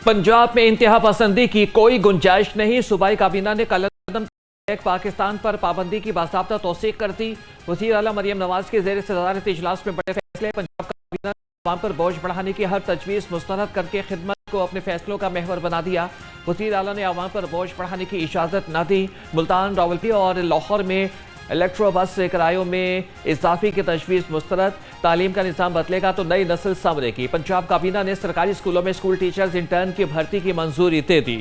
पंजाब में इंतहा पसंदी की कोई गुंजाइश नहीं। सूबाई काबीना ने कल पाकिस्तान पर पाबंदी की बासाबता तौसीक कर दी। वज़ीर आला मरियम नवाज के ज़ेर सदारत इजलास में बड़े फैसले। पंजाब काबीना ने अवाम पर बोझ बढ़ाने की हर तजवीज़ मुस्तरद करके खिदमत को अपने फैसलों का महवर बना दिया। वज़ीर आला ने अवाम पर बोझ बढ़ाने की इजाज़त न दी। मुल्तान, रावलपिंडी और लाहौर में इलेक्ट्रो बस किरायों में इजाफे की तजवीज़ मुस्तरद। तालीम का निज़ाम बदलेगा तो नई नस्ल संवरेगी। पंजाब काबीना ने सरकारी स्कूलों में स्कूल टीचर्स इंटर्न की भर्ती की मंजूरी दे दी।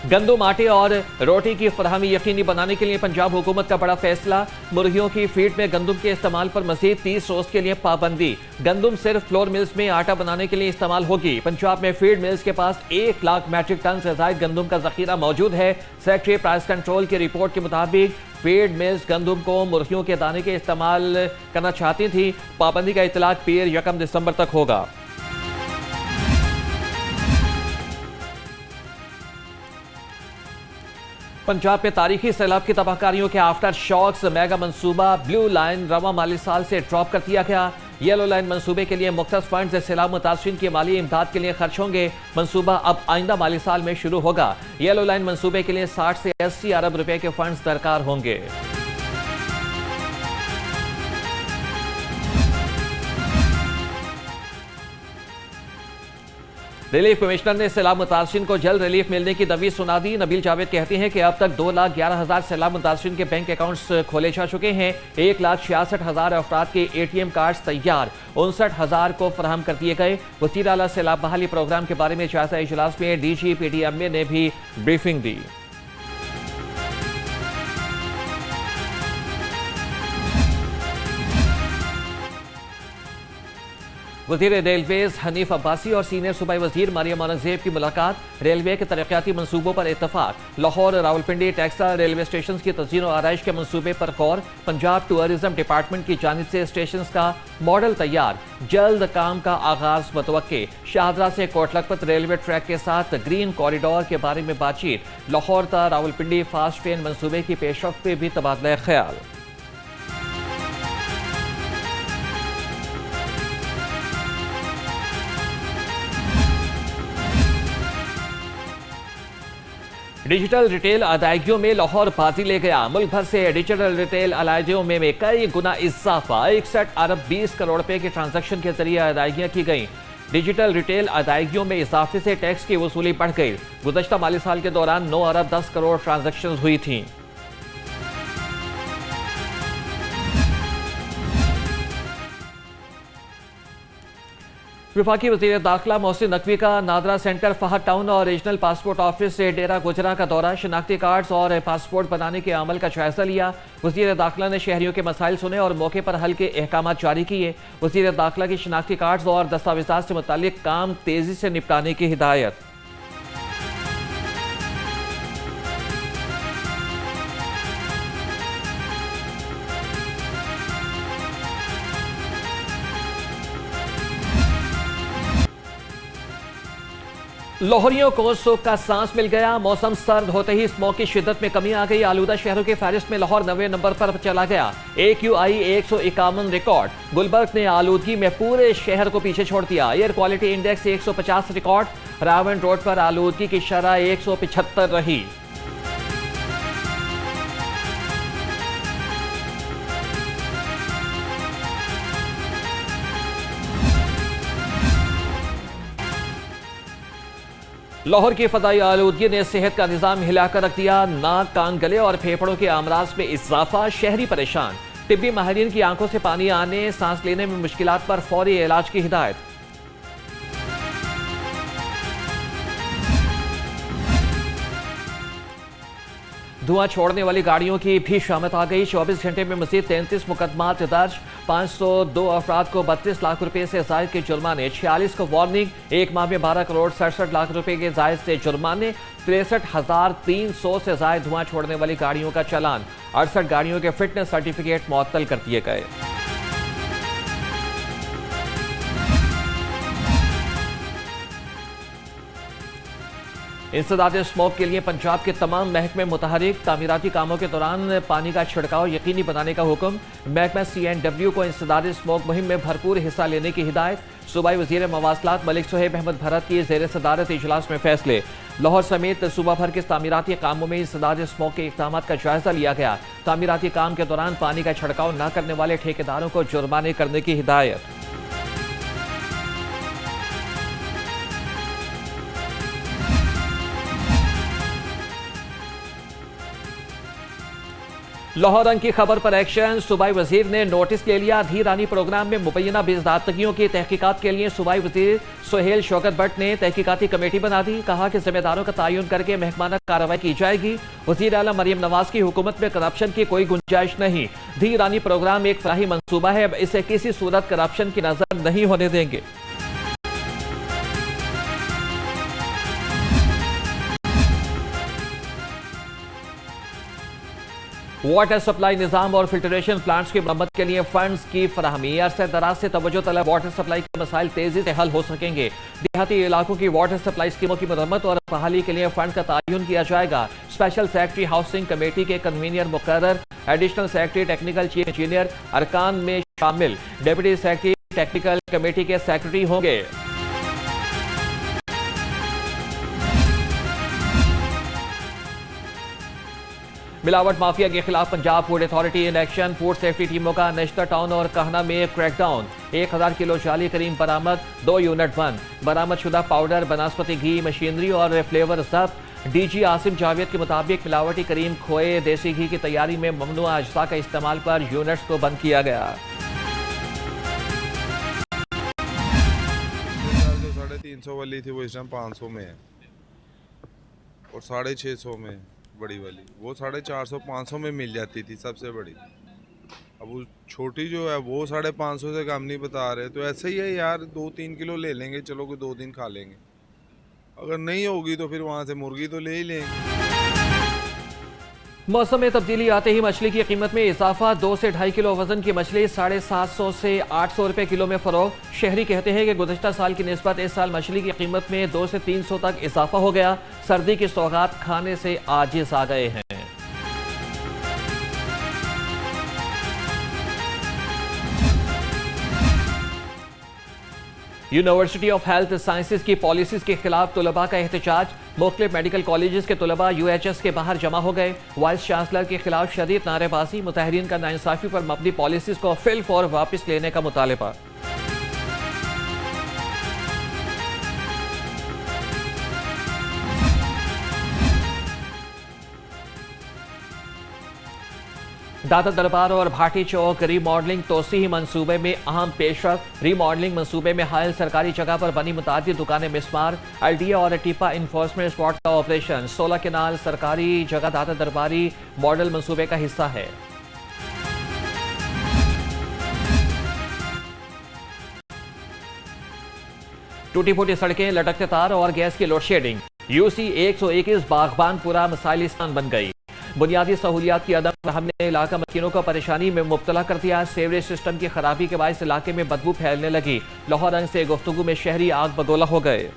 गंदम, आटे और रोटी की फरहमी यकीनी बनाने के लिए पंजाब हुकूमत का बड़ा फैसला। मुर्गियों की फीड में गंदम के इस्तेमाल पर मजीद 30 रोज के लिए पाबंदी। गंदम सिर्फ फ्लोर मिल्स में आटा बनाने के लिए इस्तेमाल होगी। पंजाब में फीड मिल्स के पास 1 लाख मैट्रिक टन से ज्यादा गंदम का जखीरा मौजूद है। सेक्रेटरी प्राइस कंट्रोल की रिपोर्ट के मुताबिक फीड मिल्स गंदम को मुर्गियों के दाने के इस्तेमाल करना चाहती थी। पाबंदी का इतलाक पीर 1 दिसंबर तक होगा। पंजाब में तारीखी सैलाब की तबाहकारियों के आफ्टर शॉक्स। मेगा मंसूबा ब्लू लाइन रवा माली साल से ड्रॉप कर दिया गया। येलो लाइन मंसूबे के लिए मुख्तलिफ फंड सैलाब मुतासरीन की माली इमदाद के लिए खर्च होंगे। मंसूबा अब आइंदा माली साल में शुरू होगा। येलो लाइन मंसूबे के लिए 60 से 80 अरब रुपए के फंड दरकार होंगे। रिलीफ कमिश्नर ने सैलाब मुतासरीन को जल्द रिलीफ मिलने की दवीज सुना दी। नबील जावेद कहती हैं कि अब तक 2,11,000 सैलाब मुतासरीन के बैंक अकाउंट्स खोले जा चुके हैं। 1,66,000 अफराद के ATM कार्ड्स तैयार, 59,000 को फराहम कर दिए गए। वज़ीर आला सैलाब बहाली प्रोग्राम के बारे में जायजा इजलास में DG PDMA ने भी ब्रीफिंग दी। वज़ीर रेलवेज हनीफ अब्बासी और सीनियर सूबाई वज़ीर मरियम औरंगज़ेब की मुलाकात। रेलवे के तरक्याती मनसूबों पर इत्तफाक। Lahore, Rawalpindi, textile railway station की तज़यीन और आराइश के मनसूबे पर गौर। पंजाब टूरिज्म डिपार्टमेंट की जानिब से स्टेशन का मॉडल तैयार, जल्द काम का आगाज मुतवक्के। शाहदरा से कोटलखपत रेलवे ट्रैक के साथ ग्रीन कॉरिडोर के बारे में बातचीत। लाहौर ता रावलपिंडी फास्ट ट्रेन मनसूबे की पेशरफ्त पे भी तबादला ख्याल। डिजिटल रिटेल अदायगियों में लाहौर बाजी ले गया। मुल्क भर से डिजिटल रिटेल अदायगियों में कई गुना इजाफा। 61 अरब 20 करोड़ रुपए के ट्रांजैक्शन के जरिए अदायगियां की गई। डिजिटल रिटेल अदायगियों में इजाफे से टैक्स की वसूली बढ़ गई। गुज़श्ता माली साल के दौरान 9 अरब 10 करोड़ ट्रांजैक्शन हुई थी। वफाकी वज़ीर दाखिला मोहसिन नकवी का नादरा सेंटर, फहद टाउन और रीजनल पासपोर्ट ऑफिस से डेरा गुजरा का दौरा। शनाख्ती कार्ड्स और पासपोर्ट बनाने के अमल का जायजा लिया। वज़ीर दाखिला ने शहरियों के मसाइल सुने और मौके पर हल के अहकाम जारी किए। वज़ीर दाखिला की शनाख्ती कार्ड्स और दस्तावेज़ात से मुताल्लिक काम तेजी से निपटाने की हिदायत। लाहौरियों को सुख का सांस मिल गया। मौसम सर्द होते ही स्मॉग की शिद्दत में कमी आ गई। आलूदा शहरों के फहरिस्त में लाहौर 90 नंबर पर चला गया। AQI 151 record. गुलबर्ग ने आलूदगी में पूरे शहर को पीछे छोड़ दिया। Air quality index 150 record. Ravan road पर आलूदगी की शरह 175 रही। लाहौर की फदाई आलूदगी ने सेहत का निज़ाम हिलाकर रख दिया। नाक, कान, गले और फेफड़ों के अमराज में इजाफा, शहरी परेशान। तिब्बी माहिरीन की आंखों से पानी आने, सांस लेने में मुश्किलात पर फौरी इलाज की हिदायत। धुआं छोड़ने वाली गाड़ियों की भी शामत आ गई। 24 घंटे में मजीद 33 मुकदमात दर्ज। 502 अफराद को 32 लाख रुपए से जायद के जुर्माने। 46 को वार्निंग। एक माह में 12 करोड़ 67 लाख रुपए के जायद से जुर्माने। 63,300 से जायद धुआं छोड़ने वाली गाड़ियों का चालान। 68 गाड़ियों के फिटनेस सर्टिफिकेट मुअत्तल कर दिए गए। इंसदाद स्मोक के लिए पंजाब के तमाम महकमे मुतहरिक, तामीराती कामों के दौरान पानी का छिड़काव यकीनी बनाने का हुक्म। महकमा CNW को इंसदाद स्मोक मुहिम में भरपूर हिस्सा लेने की हिदायत। सूबाई वजीर मवासलात मलिक सुहेब अहमद भरत की ज़ेर सदारत इजलास में फैसले। लाहौर समेत सूबा भर के तामीराती कामों में इंसदाद स्मोक के इक़दाम का जायजा लिया गया। तामीराती काम के दौरान पानी का छिड़काव न करने वाले ठेकेदारों को जुर्माने करने की हिदायत। लाहौर रंग की खबर पर एक्शन। सूबाई वजीर ने नोटिस ले लिया। धीरानी प्रोग्राम में मुबैना बेइज्जतियों की तहकीकात के लिए सूबाई वजीर सुहेल शौकत भट्ट ने तहकीकाती कमेटी बना दी। कहा कि जिम्मेदारों का तयन करके महकमाना कार्रवाई की जाएगी। वजीर आला मरियम नवाज की हुकूमत में करप्शन की कोई गुंजाइश नहीं। धीरानी प्रोग्राम एक फलाही मंसूबा है, इसे किसी सूरत करप्शन की नजर नहीं होने देंगे। वाटर सप्लाई निज़ाम और फिल्ट्रेशन प्लांट्स की मरम्मत के लिए फंड्स की फराहमी। अरसे दराज से तवज्जो तलब वाटर सप्लाई के मसाइल तेजी से हल हो सकेंगे। देहाती इलाकों की वाटर सप्लाई स्कीमों की मरम्मत और बहाली के लिए फंड का तयन किया जाएगा। स्पेशल सेक्रेटरी हाउसिंग कमेटी के कन्वीनर मुकर्रर, additional secretary technical chief engineer अरकान में शामिल। डिप्टी सेक्रेटरी टेक्निकल कमेटी के सेक्रेटरी होंगे। मिलावट माफिया के खिलाफ Punjab food authority in action. Food safety टीमों का नश्तर टाउन और कहना में क्रैकडाउन। 1000 किलो जाली करीम बरामद, 2 यूनिट बंद। बरामद शुदा पाउडर, बनास्पति घी, मशीनरी और फ्लेवर जब्त। DG आसिम जावेद के मुताबिक मिलावटी करीम, खोए, देसी घी की तैयारी में ममनुआ अज्जा का इस्तेमाल पर यूनिट्स को बंद किया गया। 350 वाली थी वो इस टाइम 500 में है और 650 में बड़ी वाली, वो 450 500 में मिल जाती थी सबसे बड़ी। अब वो छोटी जो है वो 550 से कम नहीं बता रहे। तो ऐसे ही है यार, 2-3 किलो ले लेंगे, चलो कि 2 दिन खा लेंगे। अगर नहीं होगी तो फिर वहाँ से मुर्गी तो ले ही लेंगे। मौसम में तब्दीली आते ही मछली की कीमत में इजाफा। 2 से 2.5 किलो वजन की मछली 750 से 800 रुपए किलो में फरोख्त। शहरी कहते हैं कि गुज़श्ता साल की निस्बत इस साल मछली की कीमत में 2 से 300 तक इजाफा हो गया। सर्दी की सौगात खाने से आजिज आ गए हैं। यूनिवर्सिटी ऑफ हेल्थ साइंसेज की पॉलिसीज के खिलाफ तुलबा का एहतजाज। मुख्तलिफ मेडिकल कॉलेजेस के तुलबा UHS के बाहर जमा हो गए। वाइस चांसलर के खिलाफ शदीद नारेबाजी। मुताहरीन का नाइंसाफी पर मबनी पॉलिसीज को फिल फॉर वापस लेने का मुतालबा। दादा दरबार और भाटी चौक रीमॉडलिंग तोसीही मंसूबे में अहम पेशरफ। रीमॉडलिंग मंसूबे में हायल सरकारी जगह पर बनी मुतादिद दुकानें मिसमार। LDA और टीपा इन्फोर्समेंट स्क्वाड का ऑपरेशन। 16 केनाल सरकारी जगह दादा दरबारी मॉडल मंसूबे का हिस्सा है। टूटी फूटी सड़कें, लटकते तार और गैस की लोड शेडिंग। UC 121 बागबानपुरा मिसाइलिस्तान बन गई। बुनियादी सहूलियात की अदम हमने इलाका मकीनों को परेशानी में मुब्तला कर दिया। सेवरेज सिस्टम की खराबी के बायस इलाके में बदबू फैलने लगी। लाहौर रंग से गुफ्तगू में शहरी आग बगोला हो गए।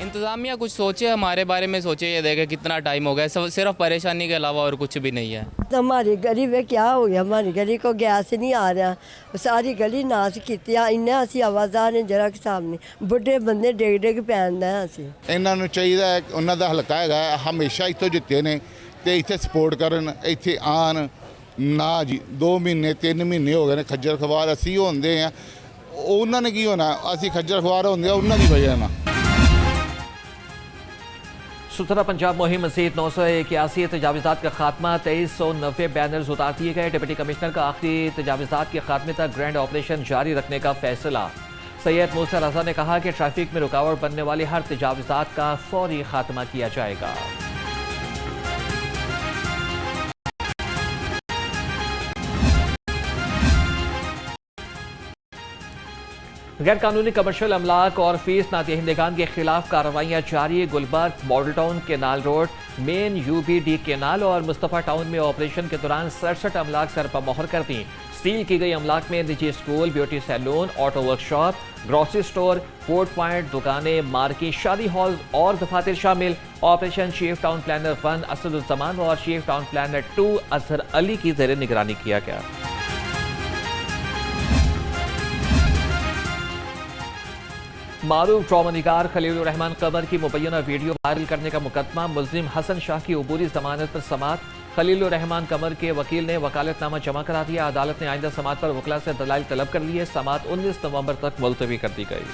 इंतज़ामिया कुछ सोचे, हमारे बारे में सोचे। ये देखे कितना टाइम हो गया, सिर्फ परेशानी के अलावा और कुछ भी नहीं है। तो हमारी गली में क्या हो गया, हमारी गली को गैस नहीं आ रहा। सारी गली नाश की इन्ना असी आवाज़ार ने जरा सामने बुढ़े बंदे डिग डिग पैंदा असी। ਇਹਨਾਂ ਨੂੰ ਚਾਹੀਦਾ ਹੈ ਉਹਨਾਂ ਦਾ ਹਲਕਾ ਹੈਗਾ, ਹਮੇਸ਼ਾ ਇੱਥੋਂ ਜਿੱਤੇ ਨੇ ਤੇ ਇੱਥੇ ਸਪੋਰਟ ਕਰਨ, ਇੱਥੇ ਆਣ ਨਾ ਜੀ। 2 ਮਹੀਨੇ 3 ਮਹੀਨੇ ਹੋ ਗਏ ਨੇ ਖੱਜਲ ਖਵਾਰ ਅਸੀਂ ਹੁੰਦੇ ਆ। ਉਹਨਾਂ ਨੇ ਕੀ ਹੋਣਾ, ਅਸੀਂ ਖੱਜਲ ਖਵਾਰ ਹੁੰਦੇ ਆ ਉਹਨਾਂ ਦੀ ਵਜ੍ਹਾ ਨਾਲ। सुथरा पंजाब मुहिम मजीद 981 तजावीज़ात का खात्मा। 2390 बैनर्स उतार दिए गए। डिप्टी कमिश्नर का आखिरी तजावीज़ात के खात्मे तक ग्रैंड ऑपरेशन जारी रखने का फैसला। सैयद मूसा रजा ने कहा कि ट्रैफिक में रुकावट बनने वाली हर तजावीज़ात का फौरी खात्मा किया जाएगा। गैर कानूनी कमर्शियल अमलाक और फीस नादहिंदगान के खिलाफ कार्रवाइयाँ जारी। Gulberg model town canal road, main UBD canal और मुस्तफ़ा टाउन में ऑपरेशन के दौरान 67 अमलाक सर पर मोहर कर दी। सील की गई अमलाक में निजी school, beauty salon, auto workshop, grocery store, food point, दुकानें, मार्केट, शादी हॉल और दफातर शामिल। Operation chief town planner 1 Asaduzzaman और chief town planner 2 Azhar Ali की ज़ेर निगरानी किया गया। मारूफ ड्रामा निगार खलीलुर रहमान कमर की मुबैना वीडियो वायरल करने का मुकदमा। मुल्जिम हसन शाह की अबूरी जमानत पर समाअत। खलीलुर रहमान कमर के वकील ने वकालतनामा जमा करा दिया। अदालत ने आइंदा समाअत पर वकला से दलाइल तलब कर लिए। समाअत 19 नवंबर तक मुलतवी कर दी गई।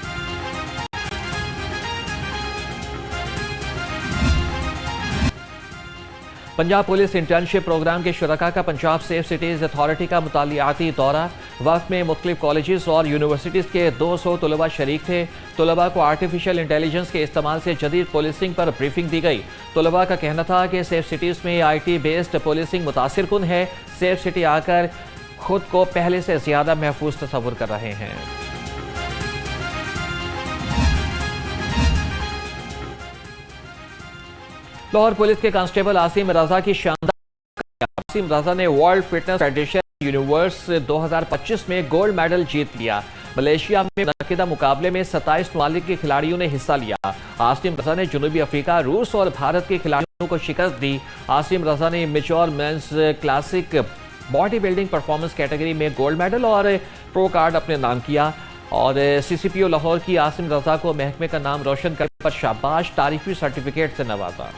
पंजाब पुलिस इंटर्नशिप प्रोग्राम के शुरका का पंजाब सेफ सिटीज़ अथॉरिटी का मुतालियाती दौरा। वक्त में मुख्तलिफ कॉलेजेस और यूनिवर्सिटीज़ के 200 तलबा शरीक थे। तलबा को आर्टिफिशियल इंटेलिजेंस के इस्तेमाल से जदीद पुलिसिंग पर ब्रीफिंग दी गई। तलबा का कहना था कि सेफ सिटीज़ में IT बेस्ड पुलिसिंग मुतासिर कुन है। सेफ सिटी आकर खुद को पहले से ज़्यादा महफूज तस्वुर कर रहे हैं। लाहौर पुलिस के कांस्टेबल आसिम रजा की शानदार। आसिम रजा ने वर्ल्ड फिटनेस फेडरेशन यूनिवर्स 2025 में गोल्ड मेडल जीत लिया। मलेशिया में मुनक्किदा मुकाबले में 27 ममालिक के खिलाड़ियों ने हिस्सा लिया। आसिम रजा ने जनूबी अफ्रीका, रूस और भारत के खिलाड़ियों को शिकस्त दी। आसिम रजा ने mature men's classic body building performance category में गोल्ड मेडल और प्रो कार्ड अपने नाम किया। और CCPO लाहौर की आसिम रजा को महकमे का नाम रोशन करने पर शाबाश तारीफी सर्टिफिकेट से नवाजा।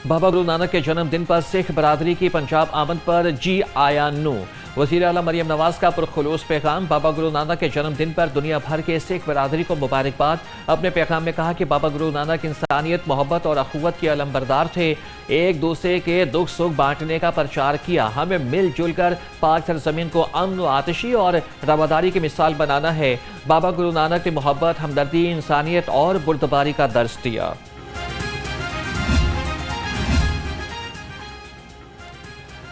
बाबा गुरु नानक के जन्मदिन पर सिख बरादरी की पंजाब आमद पर जी आया नू। वज़ीर आला मरियम नवाज का पुरखुलूस पैगाम। बाबा गुरु नानक के जन्मदिन पर दुनिया भर के सिख बरादरी को मुबारकबाद। अपने पैगाम में कहा कि बाबा गुरु नानक इंसानियत, मोहब्बत और अखुवत के अलंबरदार थे। एक दूसरे के दुख सुख बांटने का प्रचार किया। हमें मिलजुल कर पाक सरजमीन को अमन, आतिशी और रवादारी की मिसाल बनाना है। बाबा गुरु नानक ने मोहब्बत, हमदर्दी, इंसानियत और बुर्दबारी का दर्स दिया।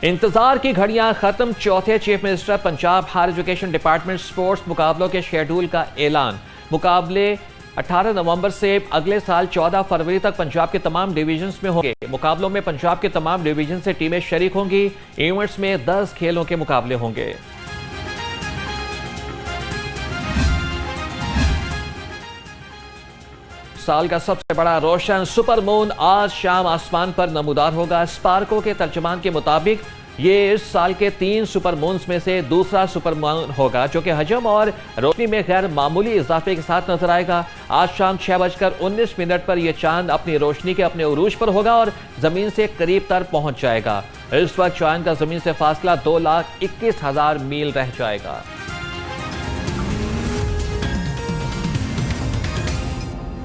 इंतजार की घड़ियां खत्म। चौथे chief minister Punjab higher education department sports मुकाबलों के शेड्यूल का ऐलान। मुकाबले 18 नवंबर से अगले साल 14 फरवरी तक पंजाब के तमाम डिवीजन्स में होंगे। मुकाबलों में पंजाब के तमाम डिवीजन से टीमें शरीक होंगी। इवेंट्स में 10 खेलों के मुकाबले होंगे। साल का सबसे बड़ा रोशन सुपर मून आज शाम आसमान पर नमूदार होगा। स्पार्को के तर्जमान के मुताबिक ये इस साल के 3 सुपर मून्स में से दूसरा सुपर मून होगा जो कि हजम और रोशनी में गैर मामूली इजाफे के साथ नजर आएगा। आज शाम 6:19 पर यह चांद अपनी रोशनी के अपने उरूज पर होगा और जमीन से करीब तर पहुंच जाएगा। इस वक्त चांद का जमीन से फासला 2,21,000 मील रह जाएगा।